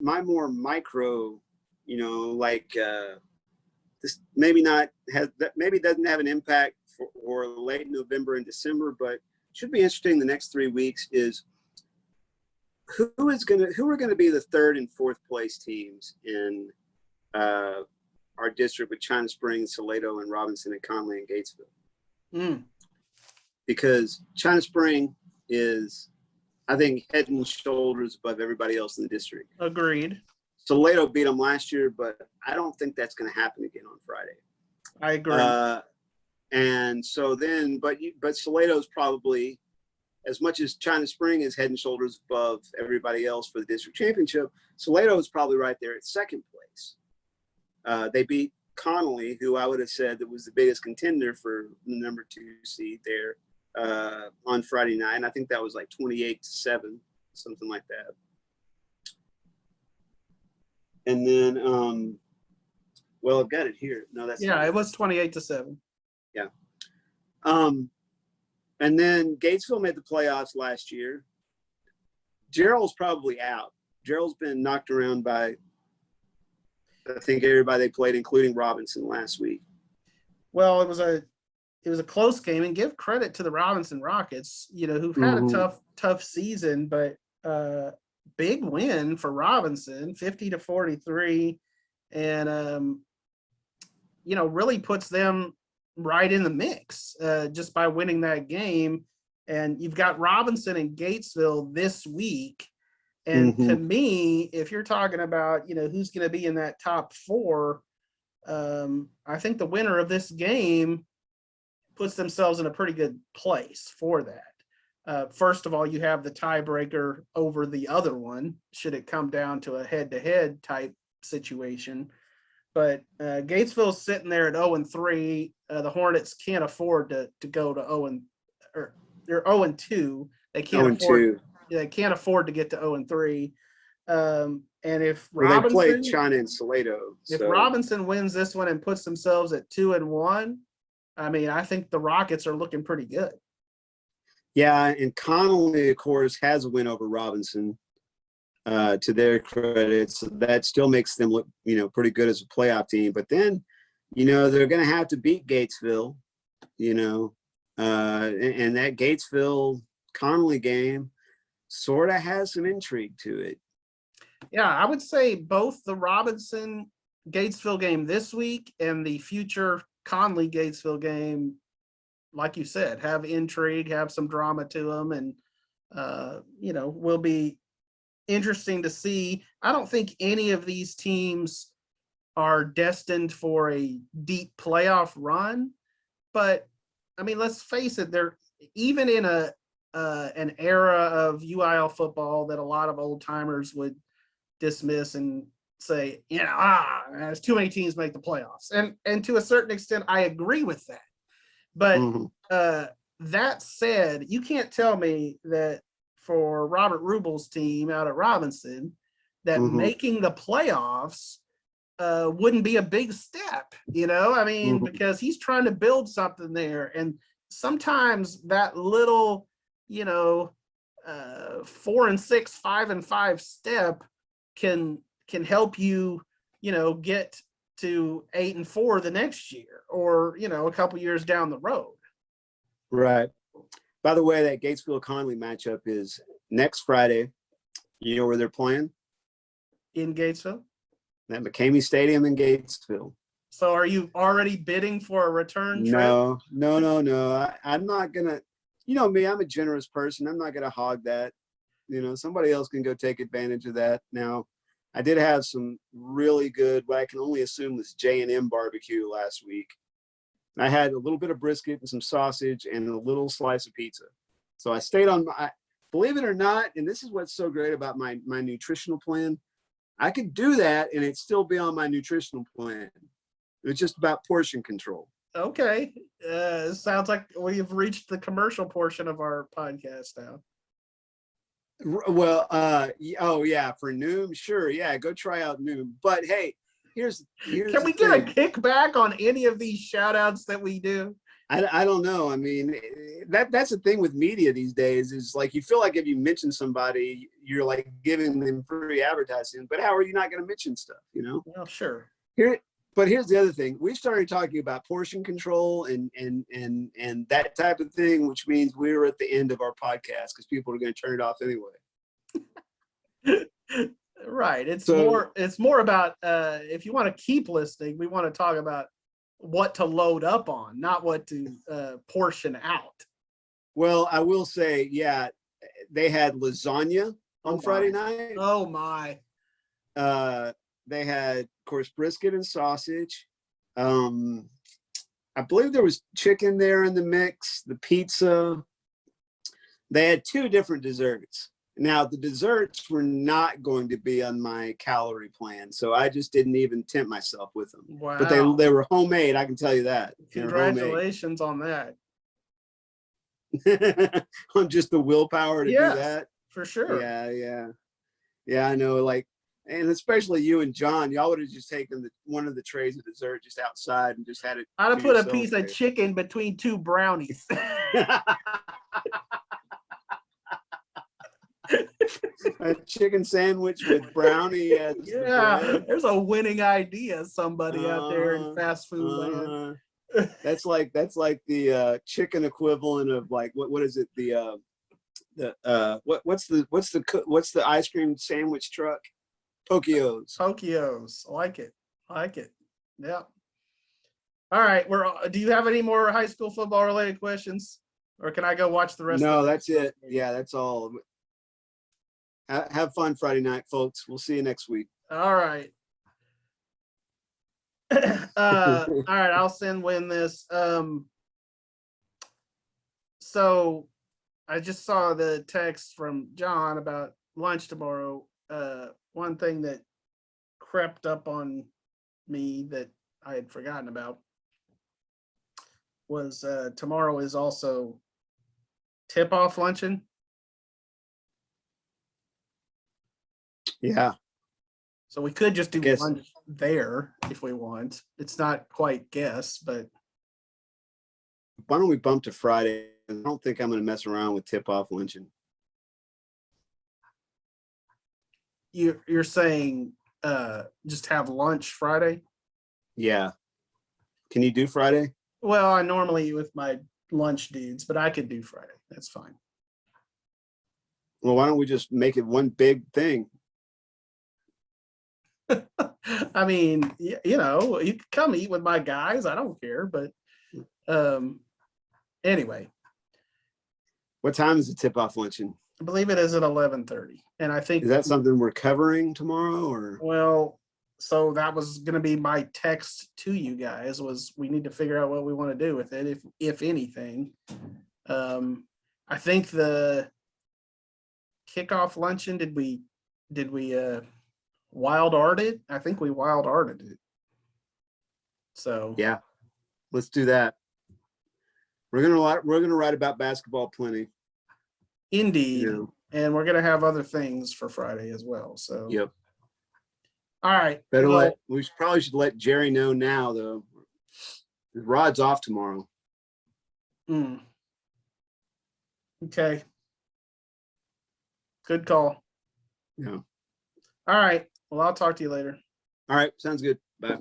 my more micro, like this maybe not has that maybe doesn't have an impact for late November and December, but should be interesting the next 3 weeks is who are gonna be the third and fourth place teams in our district with China Springs, Salado, and Robinson, and Connally and Gatesville. Because China Spring is, I think, head and shoulders above everybody else in the district. Agreed. Salado beat them last year, but I don't think that's going to happen again on Friday. I agree. And so then, but Salado's probably, as much as China Spring is head and shoulders above everybody else for the district championship, Salado is probably right there at second place. They beat Connally, who I would have said that was the biggest contender for the number 2 seed there on Friday night. And I think that was like 28-7, something like that. And then, well, I've got it here. No, that's it was 28-7. Yeah. And then Gatesville made the playoffs last year. Gerald's probably out. Gerald's been knocked around by, I think, everybody they played, including Robinson last week. Well, it was a close game, and give credit to the Robinson Rockets, who've had a tough season, but big win for Robinson, 50-43, and really puts them right in the mix just by winning that game. And you've got Robinson and Gatesville this week. And to me, if you're talking about, who's going to be in that top 4, I think the winner of this game puts themselves in a pretty good place for that. First of all, you have the tiebreaker over the other one, should it come down to a head-to-head type situation. But Gatesville's sitting there at 0-3. The Hornets can't afford to go to 0 or they're 0-2. They can't afford. They can't afford to get to 0-3. And if Robinson, they played China and Salado. If Robinson wins this one and puts themselves at 2-1, I mean, I think the Rockets are looking pretty good. Yeah, and Connally, of course, has a win over Robinson. To their credit, so that still makes them look, pretty good as a playoff team. But then, they're going to have to beat Gatesville, and that Gatesville Connally game sort of has some intrigue to it. Yeah, I would say both the Robinson Gatesville game this week and the future Connally Gatesville game, like you said, have intrigue, have some drama to them, and will be interesting to see. I don't think any of these teams are destined for a deep playoff run, but I mean, let's face it, they're even in an era of UIL football that a lot of old timers would dismiss and say, there's too many teams make the playoffs. And to a certain extent, I agree with that. But that said, you can't tell me that for Robert Rubel's team out at Robinson, that making the playoffs wouldn't be a big step, because he's trying to build something there. And sometimes that little, 4-6, 5-5 step can help you, get to 8-4 the next year, or, a couple years down the road. Right. By the way, that Gatesville Connally matchup is next Friday. You know where they're playing? In Gatesville? At McCamey Stadium in Gatesville. So are you already bidding for a return trip? No. I'm not going to, me, I'm a generous person. I'm not going to hog that. Somebody else can go take advantage of that. Now, I did have some really good, what I can only assume was J&M barbecue last week. I had a little bit of brisket and some sausage and a little slice of pizza. So I stayed on believe it or not, and this is what's so great about my nutritional plan, I could do that and it'd still be on my nutritional plan. It's just about portion control. Okay. Sounds like we've reached the commercial portion of our podcast now. Well, oh yeah, for Noom, sure. Yeah, go try out Noom. But hey, here's can we get a kickback on any of these shout outs that we do? I don't know. I mean, that's the thing with media these days is like you feel like if you mention somebody, you're like giving them free advertising. But how are you not going to mention stuff? You know? Well, sure. But here's the other thing: we started talking about portion control and that type of thing, which means we're at the end of our podcast because people are going to turn it off anyway. Right. It's more about if you want to keep listening, we want to talk about what to load up on, not what to portion out. Well, I will say, yeah, they had lasagna on Friday night. Oh my. They had, of course, brisket and sausage. I believe there was chicken there in the mix, the pizza. They had 2 different desserts. Now, the desserts were not going to be on my calorie plan, so I just didn't even tempt myself with them. Wow. But they were homemade, I can tell you that. Congratulations on that. On just the willpower to do that. For sure. Yeah, I know, like, and especially you and John, y'all would have just taken one of the trays of dessert just outside and just had it. I'd have put a piece of chicken between 2 brownies. A chicken sandwich with brownie. Yeah, there's a winning idea. Somebody out there in fast food land. That's like the chicken equivalent of like what is it? What's the ice cream sandwich truck? Pokios. I like it. Yeah. All right. Do you have any more high school football related questions, or can I go watch the rest? No, that's it. Yeah, that's all. Have fun Friday night, folks. We'll see you next week. All right. All right. I'll send Win this. So I just saw the text from John about lunch tomorrow. One thing that crept up on me that I had forgotten about was tomorrow is also tip-off luncheon. Yeah. So we could just do lunch there if we want. It's not quite but why don't we bump to Friday? I don't think I'm going to mess around with tip-off luncheon. You're saying just have lunch Friday? Yeah. Can you do Friday? Well, I normally eat with my lunch dudes, but I could do Friday. That's fine. Well, why don't we just make it one big thing? I mean, you can come eat with my guys. I don't care, but anyway. What time is the tip-off luncheon? I believe it is at 11:30, and I think is that something we're covering tomorrow, or? Well, so that was going to be my text to you guys. Was we need to figure out what we want to do with it, if anything. I think the kickoff luncheon. Did we wild art it? I think we wild arted it. So yeah, let's do that. We're gonna write about basketball plenty. Indeed. Yeah. And we're gonna have other things for Friday as well. So yep. All right. We probably should let Jerry know now though. Rod's off tomorrow. Okay. Good call. Yeah. All right. Well, I'll talk to you later. All right. Sounds good. Bye.